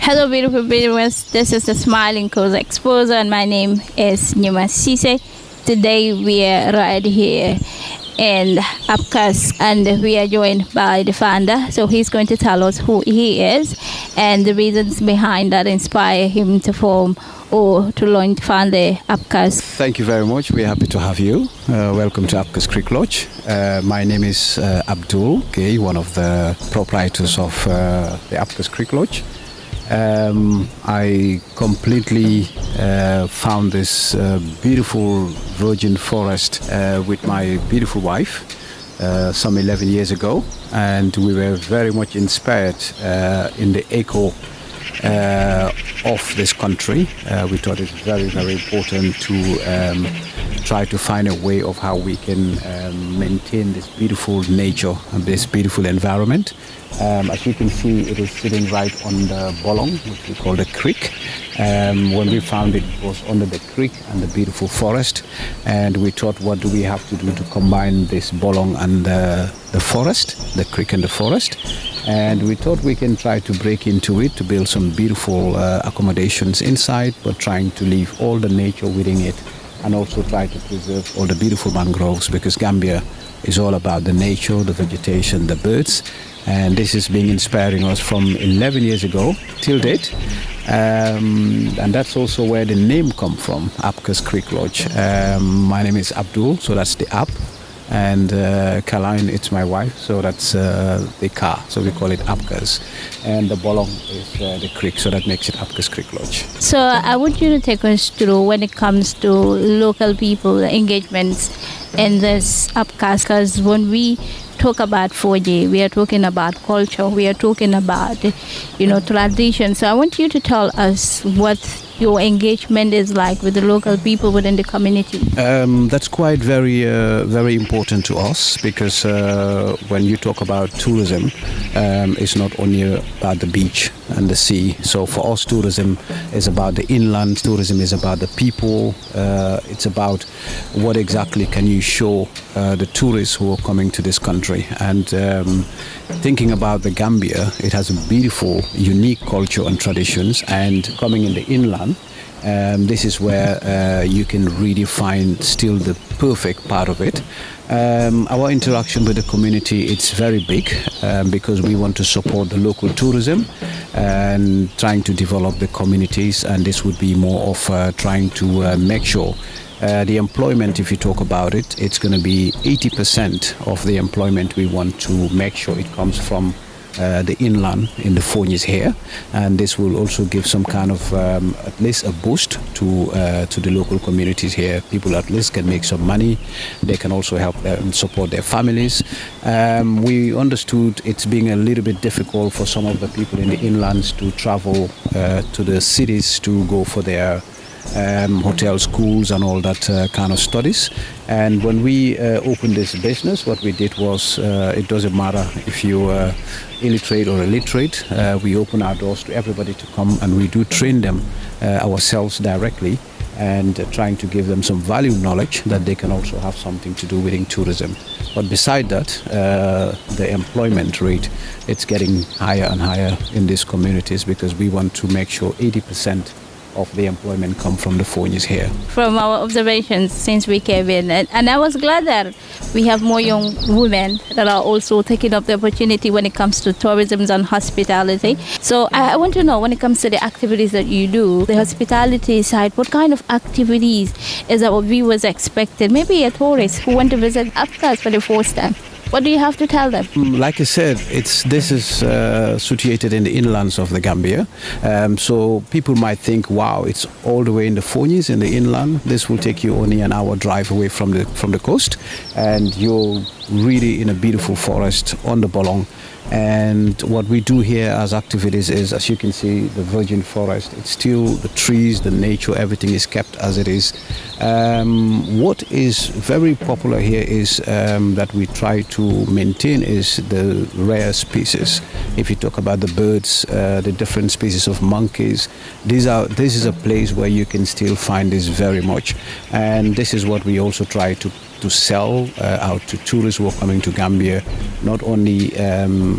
Hello, beautiful viewers. This is the Smiling Coast Exposer, and my name is Nyuma Sise. Today we are right here in AbCa, and we are joined by the founder. So he's going to tell us who he is and the reasons behind that inspire him to form or to found the AbCa. Thank you very much. We're happy to have you. Welcome to AbCa's Creek Lodge. My name is Abdul, one of the proprietors of the AbCa's Creek Lodge. I completely found this beautiful virgin forest with my beautiful wife some 11 years ago, and we were very much inspired in the echo of this country. We thought it's very, very important to try to find a way of how we can maintain this beautiful nature and this beautiful environment. As you can see, it is sitting right on the bolong, which we call the creek. When we found it, it was under the creek and the beautiful forest, and we thought, what do we have to do to combine this bolong and the forest, the creek and the forest? And we thought we can try to break into it to build some beautiful accommodations inside, but trying to leave all the nature within it, and also try to preserve all the beautiful mangroves, because Gambia is all about the nature, the vegetation, the birds. And this has been inspiring us from 11 years ago till date. And that's also where the name comes from, AbCa's Creek Lodge. My name is Abdul, so that's the Ab. And Caroline, it's my wife, so that's the car, so we call it AbCa's. And the bolong is the creek, so that makes it AbCa's Creek Lodge. So I want you to take us through when it comes to local people engagements in this AbCa, because when we talk about 4G, we are talking about culture, we are talking about, tradition. So I want you to tell us what your engagement is like with the local people within the community. That's quite very important to us, because when you talk about tourism, it's not only about the beach and the sea. So for us, tourism is about the inland, tourism is about the people, it's about what exactly can you show the tourists who are coming to this country. And thinking about the Gambia, it has a beautiful, unique culture and traditions, and coming in the inland, this is where you can really find still the perfect part of it. Our interaction with the community, it's very big, because we want to support the local tourism and trying to develop the communities, and this would be more of trying to make sure the employment, if you talk about it, it's going to be 80% of the employment we want to make sure it comes from the inland in the Fonies here, and this will also give some kind of at least a boost to the local communities here. People at least can make some money. They can also help and support their families. We understood it's being a little bit difficult for some of the people in the inlands to travel to the cities to go for their hotel, schools and all that kind of studies. And when we opened this business, what we did was, it doesn't matter if you illiterate or illiterate, we open our doors to everybody to come, and we do train them ourselves directly, and trying to give them some value knowledge that they can also have something to do within tourism. But beside that, the employment rate, it's getting higher and higher in these communities, because we want to make sure 80% of the employment come from the Fonies here. From our observations since we came in, and I was glad that we have more young women that are also taking up the opportunity when it comes to tourism and hospitality. So I want to know, when it comes to the activities that you do, the hospitality side, what kind of activities is our viewers expected? Maybe a tourist who want to visit AbCa for the first time. What do you have to tell them? Like I said, this is situated in the inlands of the Gambia. So people might think, wow, it's all the way in the Fonies, in the inland. This will take you only an hour drive away from the coast, and you're really in a beautiful forest on the bolong. And what we do here as activities is, as you can see, the virgin forest, it's still the trees, the nature, everything is kept as it is. What is very popular here is that we try to maintain is the rare species. If you talk about the birds, the different species of monkeys, this is a place where you can still find this very much. And this is what we also try to to sell out to tourists who are coming to Gambia, not only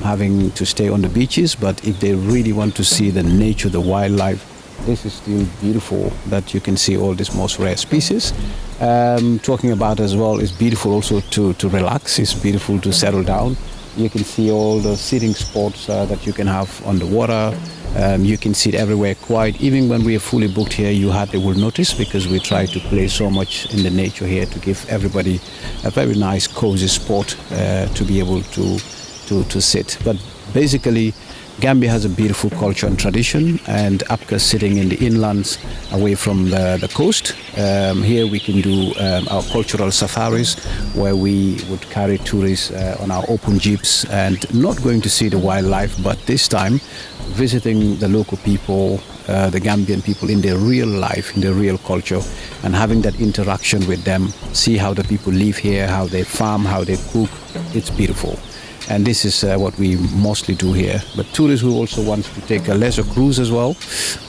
having to stay on the beaches, but if they really want to see the nature, the wildlife, this is still beautiful that you can see all these most rare species. Talking about as well, it's beautiful also to relax, it's beautiful to settle down. You can see all the sitting spots that you can have on the water. You can sit everywhere quiet. Even when we are fully booked here, you hardly will notice because we try to play so much in the nature here to give everybody a very nice cozy spot to be able to sit. But basically, Gambia has a beautiful culture and tradition, and AbCa sitting in the inlands away from the coast. Here we can do our cultural safaris where we would carry tourists on our open jeeps and not going to see the wildlife, but this time visiting the local people, the Gambian people in their real life, in their real culture, and having that interaction with them, see how the people live here, how they farm, how they cook. It's beautiful. And this is what we mostly do here. But tourists who also want to take a leisure cruise as well,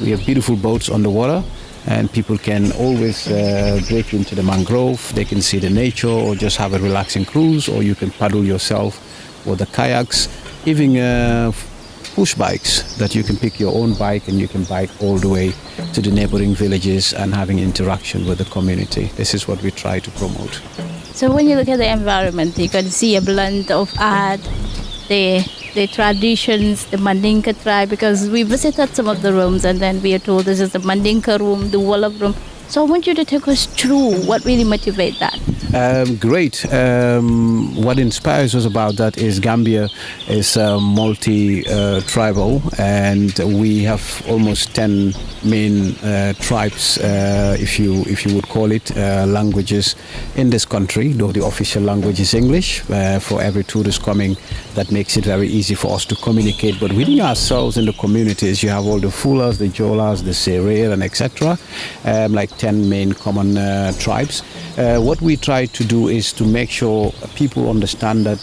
we have beautiful boats on the water, and people can always break into the mangrove. They can see the nature or just have a relaxing cruise, or you can paddle yourself, or the kayaks, even push bikes that you can pick your own bike and you can bike all the way to the neighboring villages and having interaction with the community. This is what we try to promote. So when you look at the environment, you can see a blend of art, the traditions, the Mandinka tribe, because we visited some of the rooms and then we are told this is the Mandinka room, the Wolof room. So I want you to take us through what really motivates that. Great. What inspires us about that is Gambia is multi-tribal, and we have almost 10 main tribes, if you would call it, languages in this country, though the official language is English. For every tourist coming, that makes it very easy for us to communicate. But within ourselves in the communities, you have all the Fulas, the Jolas, the Serer, and etc., like 10 main common tribes. What we try to do is to make sure people understand that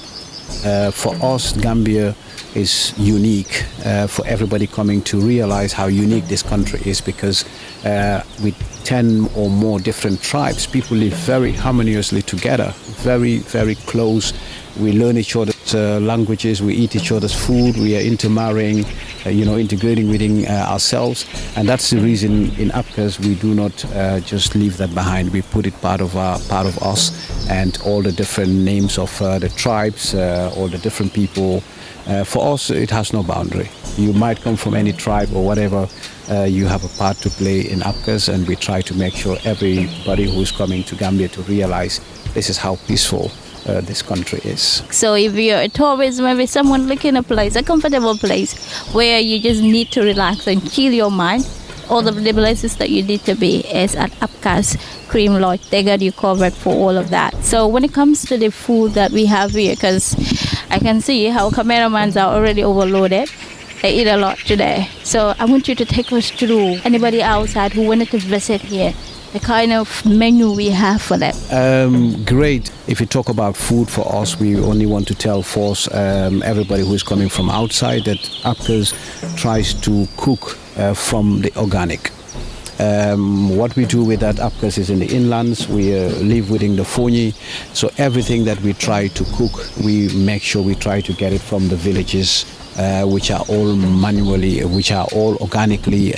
for us, Gambia is unique, for everybody coming to realize how unique this country is, because with 10 or more different tribes, people live very harmoniously together, very, very close. We learn each other's languages, we eat each other's food, we are intermarrying, integrating within ourselves. And that's the reason in AbCa we do not just leave that behind. We put it part of us, and all the different names of the tribes, all the different people. For us, it has no boundary. You might come from any tribe or whatever, you have a part to play in AbCa, and we try to make sure everybody who is coming to Gambia to realize this is how peaceful this country is. So if you're a tourist, maybe someone looking a place, a comfortable place where you just need to relax and chill your mind, all of the places that you need to be is at AbCa's Cream Lodge. They got you covered for all of that. So when it comes to the food that we have here, because I can see how cameramans are already overloaded. They eat a lot today. So I want you to take us through anybody outside who wanted to visit here, the kind of menu we have for them. Great. If you talk about food for us, we only want to tell everybody who is coming from outside that AbCa tries to cook from the organic. What we do with that AbCa is in the inlands, we live within the Fonyi, so everything that we try to cook, we make sure we try to get it from the villages, which are all manually, which are all organically,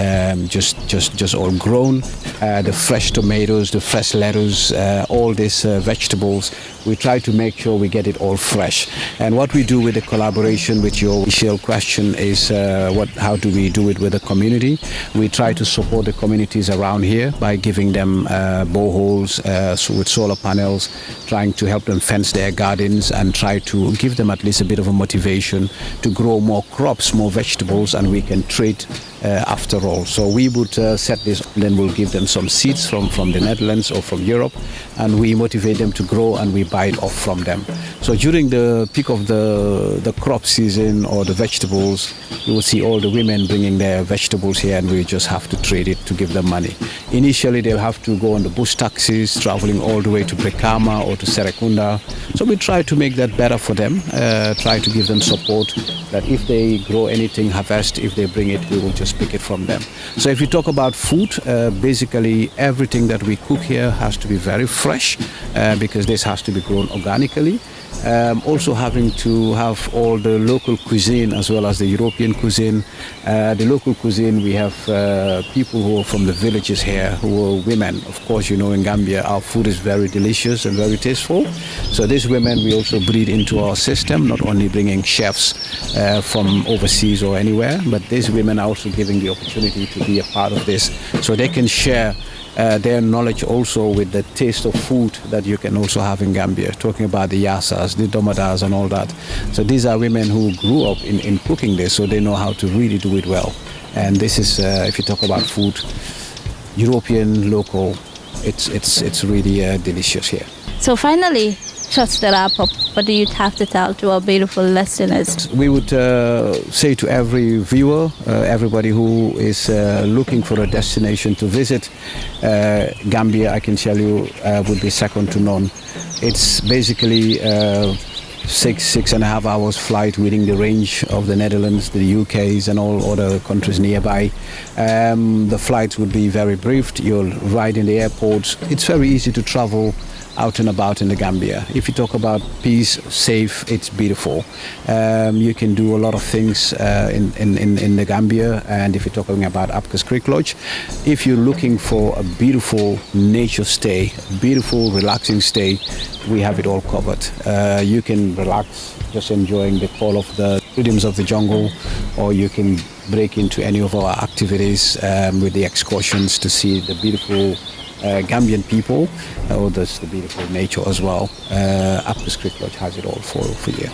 just all grown. The fresh tomatoes, the fresh lettuce, all these vegetables, we try to make sure we get it all fresh. And what we do with the collaboration, with your initial question, is how do we do it with the community? We try to support the communities around here by giving them boreholes with solar panels, trying to help them fence their gardens and try to give them at least a bit of a motivation to grow more crops, more vegetables, and we can trade after all. So we would set this, then we'll give them some seeds from the Netherlands or from Europe, and we motivate them to grow and we buy it off from them. So during the peak of the crop season or the vegetables, you will see all the women bringing their vegetables here, and we just have to trade it to give them money. Initially they'll have to go on the bush taxis, traveling all the way to Brikama or to Serekunda. So we try to make that better for them, try to give them support that if they grow anything, harvest, if they bring it, we will just pick it from them. So if you talk about food, basically everything that we cook here has to be very fresh because this has to be grown organically. Also having to have all the local cuisine as well as the European cuisine. The local cuisine, we have people who are from the villages here, who are women. Of course, you know, in Gambia, our food is very delicious and very tasteful. So these women, we also breed into our system, not only bringing chefs from overseas or anywhere, but these women are also giving the opportunity to be a part of this so they can share their knowledge also with the taste of food that you can also have in Gambia, talking about the yasas, the domadas and all that. So these are women who grew up in cooking this, so they know how to really do it well. And this is, if you talk about food, European, local, it's really delicious here. So finally, just to wrap up, what do you have to tell to our beautiful listeners? We would say to every viewer, everybody who is looking for a destination to visit, Gambia, I can tell you, would be second to none. It's basically 6.5 hours flight within the range of the Netherlands, the UKs and all other countries nearby. The flights would be very brief. You'll ride in the airports. It's very easy to travel out and about in the Gambia. If you talk about peace, safe, it's beautiful. You can do a lot of things in the Gambia. And if you're talking about AbCa's Creek Lodge, if you're looking for a beautiful nature stay, beautiful relaxing stay, we have it all covered. You can relax, just enjoying the call of the rhythms of the jungle, or you can break into any of our activities with the excursions to see the beautiful Gambian people, or the beautiful nature as well. AbCa's Creek Lodge has it all for you.